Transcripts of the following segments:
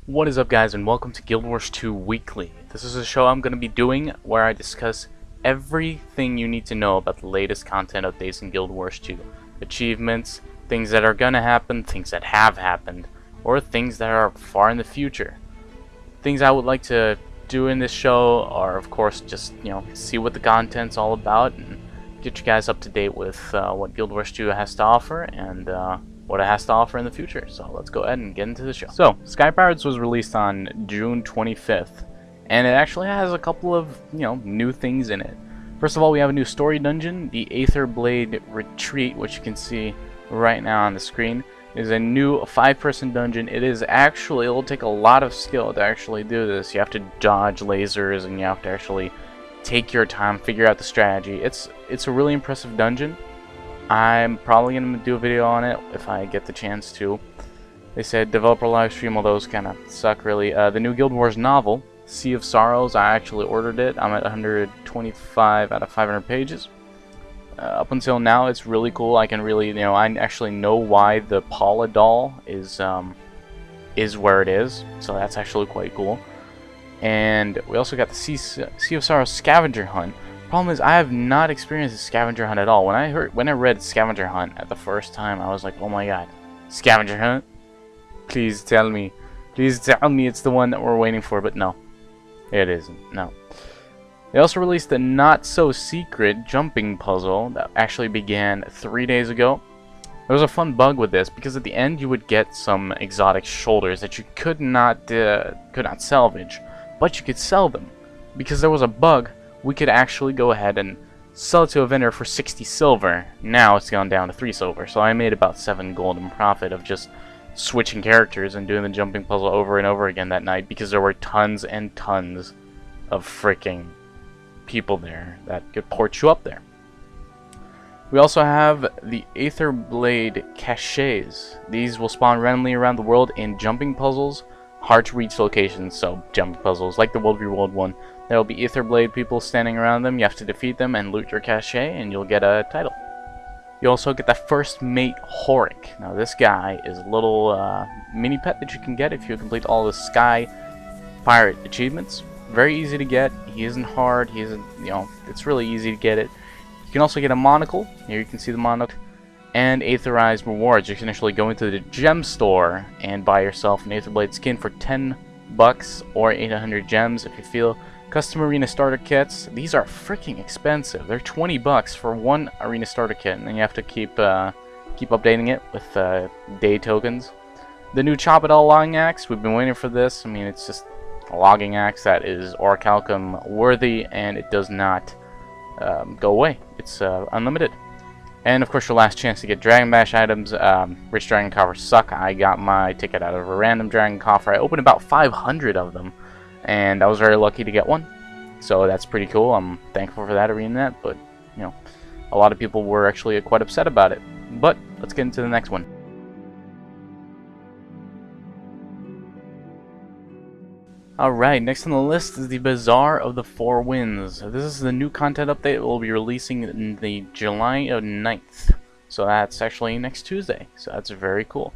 What is up, guys, and welcome to Guild Wars 2 Weekly. This is a show I'm going to be doing where I discuss everything you need to know about the latest content updates in Guild Wars 2. Achievements, things that are going to happen, things that have happened, or things that are far in the future. Things I would like to do in this show are, of course, just, see what the content's all about and get you guys up to date with what Guild Wars 2 has to offer and what it has to offer in the future. So let's go ahead and get into the show. So, Sky Pirates was released on June 25th, and it actually has a couple of, new things in it. First of all, we have a new story dungeon, the Aetherblade Retreat, which you can see right now on the screen. It is a new 5-person dungeon. It'll take a lot of skill to actually do this. You have to dodge lasers, and you have to actually take your time, figure out the strategy. It's a really impressive dungeon. I'm probably going to do a video on it if I get the chance to. They said developer live stream, although those kind of suck really. The new Guild Wars novel, Sea of Sorrows, I actually ordered it. I'm at 125 out of 500 pages. Up until now, it's really cool. I can really, I actually know why the Paula doll is where it is. So that's actually quite cool. And we also got the Sea of Sorrows scavenger hunt. Problem is, I have not experienced a scavenger hunt at all. When I read scavenger hunt at the first time, I was like, oh my god, scavenger hunt? Please tell me it's the one that we're waiting for. But no, it isn't. No. They also released the not so secret jumping puzzle that actually began 3 days ago. There was a fun bug with this because at the end you would get some exotic shoulders that you could not salvage, but you could sell them. Because there was a bug, we could actually go ahead and sell it to a vendor for 60 silver. Now it's gone down to 3 silver, so I made about 7 gold in profit of just switching characters and doing the jumping puzzle over and over again that night, because there were tons and tons of freaking people there that could port you up there. We also have the Aetherblade caches. These will spawn randomly around the world in jumping puzzles, hard to reach locations, so jumping puzzles like the World v World one. There will be Aetherblade people standing around them. You have to defeat them and loot your cache, and you'll get a title. You also get the first mate Horik. Now this guy is a little mini pet that you can get if you complete all the Sky Pirate achievements. Very easy to get. He isn't hard. He isn't, it's really easy to get it. You can also get a monocle. Here you can see the monocle. And Aetherized rewards. You can actually go into the gem store and buy yourself an Aetherblade skin for 10 bucks or 800 gems if you feel. Custom arena starter kits. These are freaking expensive. They're 20 bucks for one arena starter kit, and then you have to keep updating it with day tokens. The new Chop It All logging axe. We've been waiting for this. I mean, it's just a logging axe that is Orichalcum worthy, and it does not go away. It's unlimited. And of course, your last chance to get Dragon Bash items. Rich Dragon coffers suck. I got my ticket out of a random Dragon coffer. I opened about 500 of them, and I was very lucky to get one. So that's pretty cool. I'm thankful for that arena, but a lot of people were actually quite upset about it. But let's get into the next one. Alright, next on the list is the Bazaar of the Four Winds. This is the new content update that we'll be releasing in the July 9th. So that's actually next Tuesday. So that's very cool.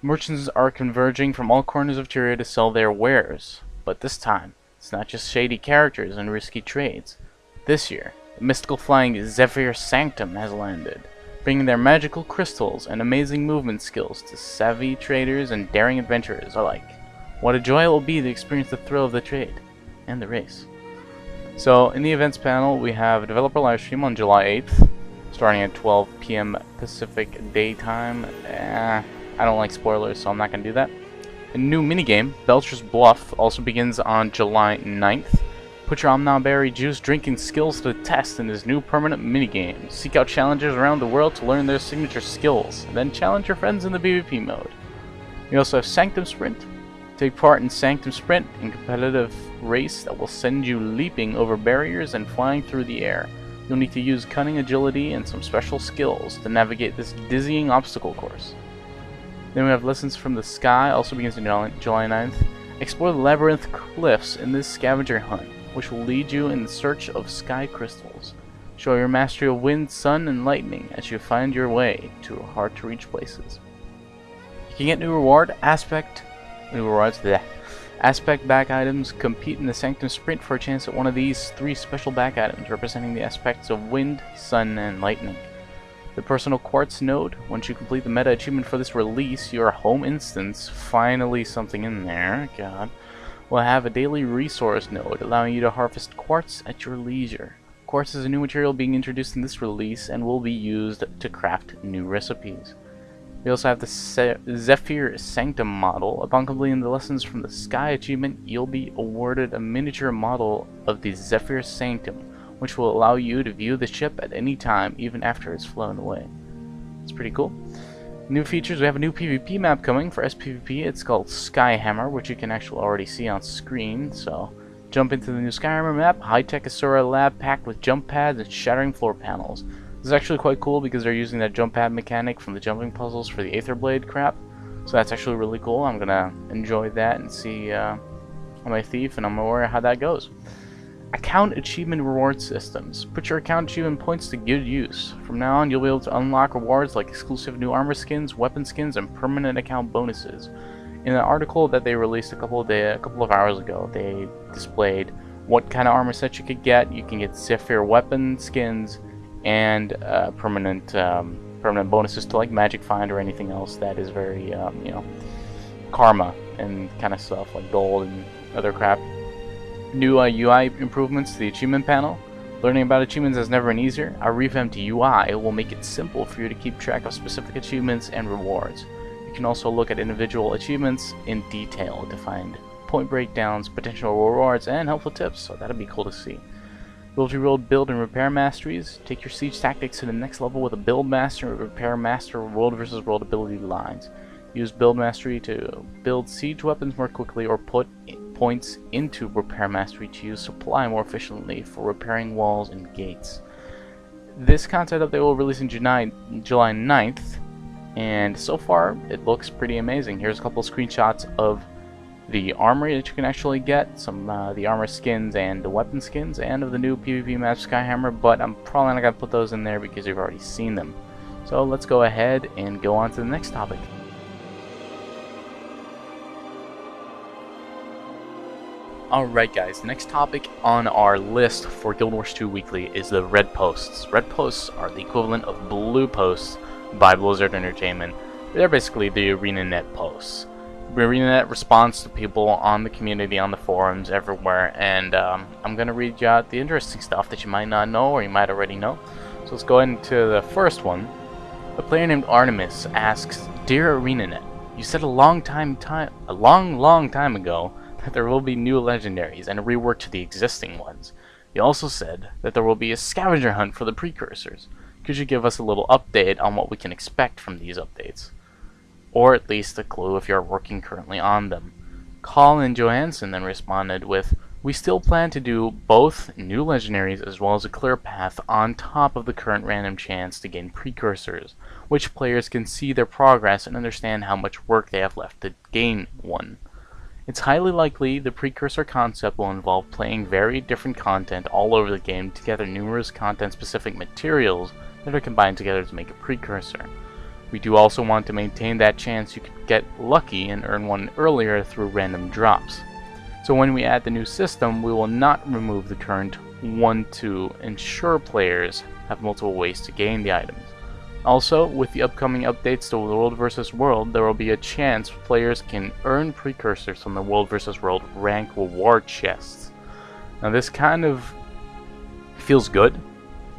Merchants are converging from all corners of Tyria to sell their wares. But this time, it's not just shady characters and risky trades. This year, the mystical flying Zephyr Sanctum has landed, bringing their magical crystals and amazing movement skills to savvy traders and daring adventurers alike. What a joy it will be to experience the thrill of the trade and the race. So, in the events panel, we have a developer livestream on July 8th, starting at 12 PM Pacific Daytime. I don't like spoilers, so I'm not going to do that. A new minigame, Belcher's Bluff, also begins on July 9th. Put your Omnaberry juice drinking skills to the test in this new permanent minigame. Seek out challengers around the world to learn their signature skills, and then challenge your friends in the PvP mode. We also have Sanctum Sprint. Take part in Sanctum Sprint, a competitive race that will send you leaping over barriers and flying through the air. You'll need to use cunning agility and some special skills to navigate this dizzying obstacle course. Then we have Lessons from the Sky, also begins on July 9th. Explore the labyrinth cliffs in this scavenger hunt, which will lead you in search of sky crystals. Show your mastery of wind, sun, and lightning as you find your way to hard-to-reach places. You can get new rewards. Aspect back items. Compete in the Sanctum Sprint for a chance at one of these 3 special back items representing the aspects of wind, sun, and lightning. The Personal Quartz node. Once you complete the meta achievement for this release, your home instance, finally something in there, god, will have a daily resource node allowing you to harvest quartz at your leisure. Quartz is a new material being introduced in this release and will be used to craft new recipes. We also have the Zephyr Sanctum model. Upon completing the Lessons from the Sky achievement, you'll be awarded a miniature model of the Zephyr Sanctum, which will allow you to view the ship at any time, even after it's flown away. It's pretty cool. New features, we have a new PvP map coming for SPVP. It's called Skyhammer, which you can actually already see on screen. So, jump into the new Skyhammer map, high-tech Asura lab packed with jump pads and shattering floor panels. This is actually quite cool because they're using that jump pad mechanic from the jumping puzzles for the Aether Blade crap. So that's actually really cool. I'm gonna enjoy that and see my thief, and I'm aware how that goes. Account achievement reward systems. Put your account achievement points to good use. From now on, you'll be able to unlock rewards like exclusive new armor skins, weapon skins, and permanent account bonuses. In an article that they released a couple of hours ago, they displayed what kind of armor set you could get. You can get Zephyr weapon skins and permanent bonuses to like Magic Find or anything else that is very you know, karma and kind of stuff like gold and other crap. New UI improvements to the achievement panel. Learning about achievements has never been easier. Our revamped UI will make it simple for you to keep track of specific achievements and rewards. You can also look at individual achievements in detail to find point breakdowns, potential rewards, and helpful tips, so that'll be cool to see. Multi-world build and repair masteries. Take your siege tactics to the next level with a build master and repair master world versus world ability lines. Use build mastery to build siege weapons more quickly or put points into repair mastery to use supply more efficiently for repairing walls and gates. This content update will release in July 9th, and so far it looks pretty amazing. Here's a couple of screenshots of the armory that you can actually get, some the armor skins and the weapon skins, and of the new PvP map Skyhammer, but I'm probably not going to put those in there because you've already seen them. So let's go ahead and go on to the next topic. Alright guys, the next topic on our list for Guild Wars 2 Weekly is the Red Posts. Red Posts are the equivalent of Blue Posts by Blizzard Entertainment. They're basically the ArenaNet posts. ArenaNet responds to people on the community, on the forums, everywhere, and I'm going to read you out the interesting stuff that you might not know or you might already know. So let's go into the first one. A player named Artemis asks, "Dear ArenaNet, you said a long time ago that there will be new legendaries and a rework to the existing ones. You also said that there will be a scavenger hunt for the precursors. Could you give us a little update on what we can expect from these updates? Or at least a clue if you are working currently on them?" Colin Johansson then responded with, "We still plan to do both new legendaries as well as a clear path on top of the current random chance to gain precursors, which players can see their progress and understand how much work they have left to gain one. It's highly likely the precursor concept will involve playing very different content all over the game to gather numerous content-specific materials that are combined together to make a precursor. We do also want to maintain that chance you could get lucky and earn one earlier through random drops. So when we add the new system, we will not remove the current one to ensure players have multiple ways to gain the items. Also, with the upcoming updates to World vs. World, there will be a chance players can earn precursors from the World vs. World rank reward chests." Now this kind of feels good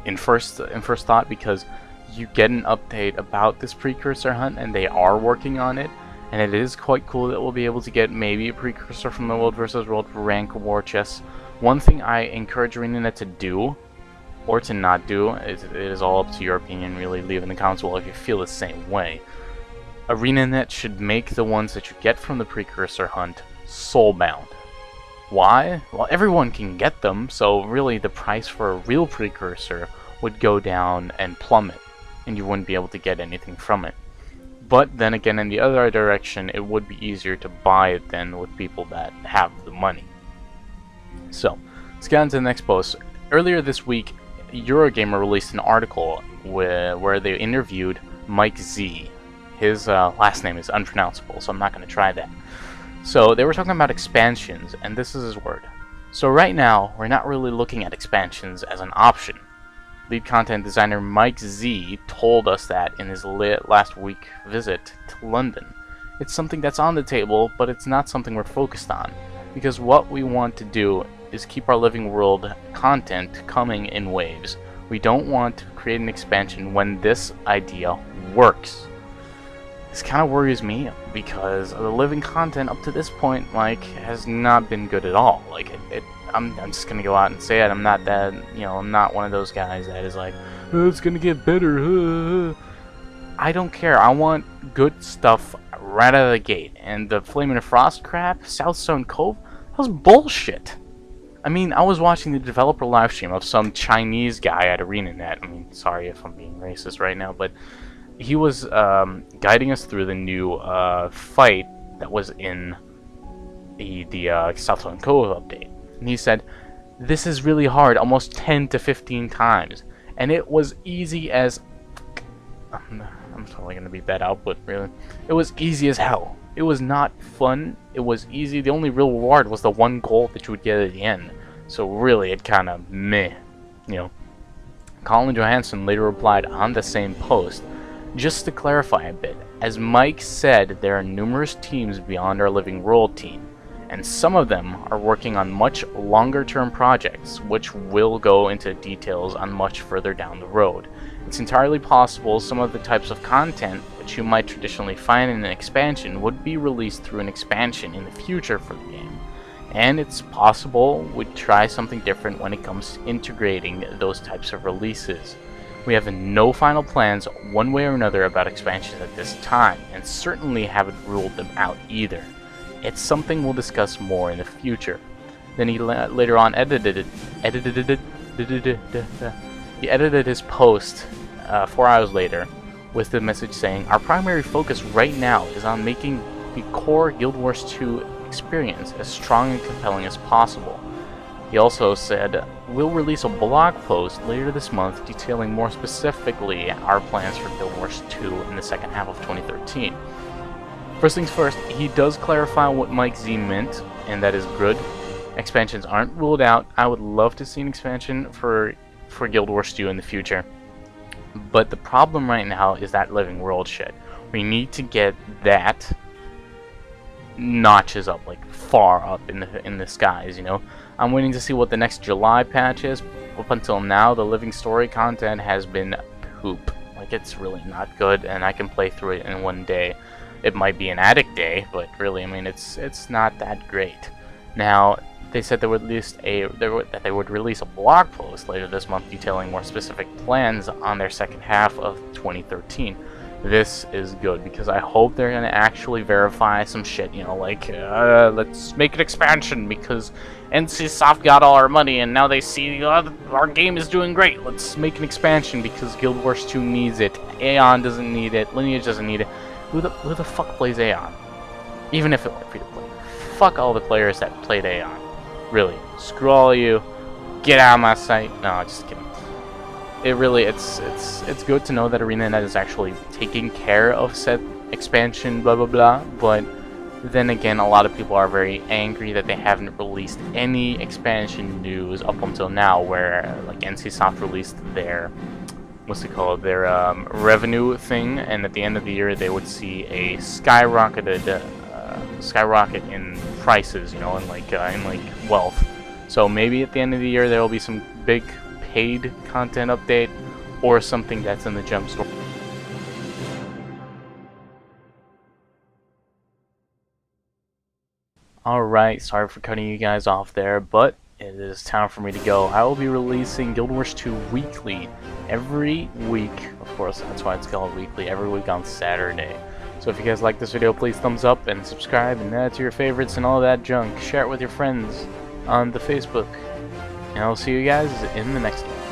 in first thought because you get an update about this precursor hunt and they are working on it, and it is quite cool that we'll be able to get maybe a precursor from the World vs. World rank reward chests. One thing I encourage ArenaNet to do, or to not do, it is all up to your opinion, really. Leave in the comments below if you feel the same way. ArenaNet should make the ones that you get from the precursor hunt soulbound. Why? Well, everyone can get them, so really the price for a real precursor would go down and plummet, and you wouldn't be able to get anything from it. But then again, in the other direction, it would be easier to buy it then with people that have the money. So, let's get on to the next post. Earlier this week, Eurogamer released an article where they interviewed Mike Z. His last name is unpronounceable, so I'm not going to try that. So they were talking about expansions, and this is his word. So right now, we're not really looking at expansions as an option. Lead content designer Mike Z told us that in his last week visit to London. It's something that's on the table, but it's not something we're focused on, because what we want to do is keep our living world content coming in waves. We don't want to create an expansion when this idea works. This kind of worries me, because the living content up to this point, like, has not been good at all. Like, I'm just gonna go out and say it. I'm not that, I'm not one of those guys that is like, oh, it's gonna get better. I don't care. I want good stuff right out of the gate. And the Flame and Frost crap, Southstone Cove, that was bullshit. I mean, I was watching the developer livestream of some Chinese guy at ArenaNet. I mean, sorry if I'm being racist right now, but he was guiding us through the new fight that was in the Southstone Cove update. And he said, this is really hard, almost 10 to 15 times. And it was easy as... I'm totally going to beat that out, but really. It was easy as hell. It was not fun. It was easy. The only real reward was the one goal that you would get at the end. So really, it kind of meh. Colin Johansson later replied on the same post, just to clarify a bit, as Mike said, there are numerous teams beyond our Living World team, and some of them are working on much longer-term projects, which will go into details on much further down the road. It's entirely possible some of the types of content which you might traditionally find in an expansion would be released through an expansion in the future for the game. And it's possible we'd try something different when it comes to integrating those types of releases. We have no final plans one way or another about expansions at this time, and certainly haven't ruled them out either. It's something we'll discuss more in the future. Then he later on edited his post 4 hours later with the message saying, our primary focus right now is on making the core Guild Wars 2 experience as strong and compelling as possible. He also said, we'll release a blog post later this month detailing more specifically our plans for Guild Wars 2 in the second half of 2013. First things first, he does clarify what Mike Z meant, and that is good. Expansions aren't ruled out. I would love to see an expansion for Guild Wars 2 in the future. But the problem right now is that Living World shit. We need to get that notches up, like far up in the skies, I'm waiting to see what the next July patch is. Up until now, the Living Story content has been poop. Like, it's really not good, and I can play through it in one day. It might be an addict day, but really, I mean, it's not that great. Now, they said they would release a blog post later this month detailing more specific plans on their second half of 2013. This is good, because I hope they're going to actually verify some shit, let's make an expansion because NCSoft got all our money and now they see our game is doing great. Let's make an expansion because Guild Wars 2 needs it. Aeon doesn't need it. Lineage doesn't need it. Who the fuck plays Aeon? Even if it were free to play. Fuck all the players that played Aeon. Really. Screw all of you. Get out of my sight. No, just kidding. It's good to know that ArenaNet is actually taking care of said expansion, blah blah blah, but then again, a lot of people are very angry that they haven't released any expansion news up until now, where like NCSoft released their revenue thing, and at the end of the year they would see a skyrocket in prices, in wealth. So maybe at the end of the year there will be some big paid content update or something that's in the jump store. Alright, sorry for cutting you guys off there, but it is time for me to go. I will be releasing Guild Wars 2 weekly every week. Of course, that's why it's called weekly, every week on Saturday. So if you guys like this video, please thumbs up and subscribe and add to your favorites and all that junk. Share it with your friends on the Facebook. And I'll see you guys in the next one.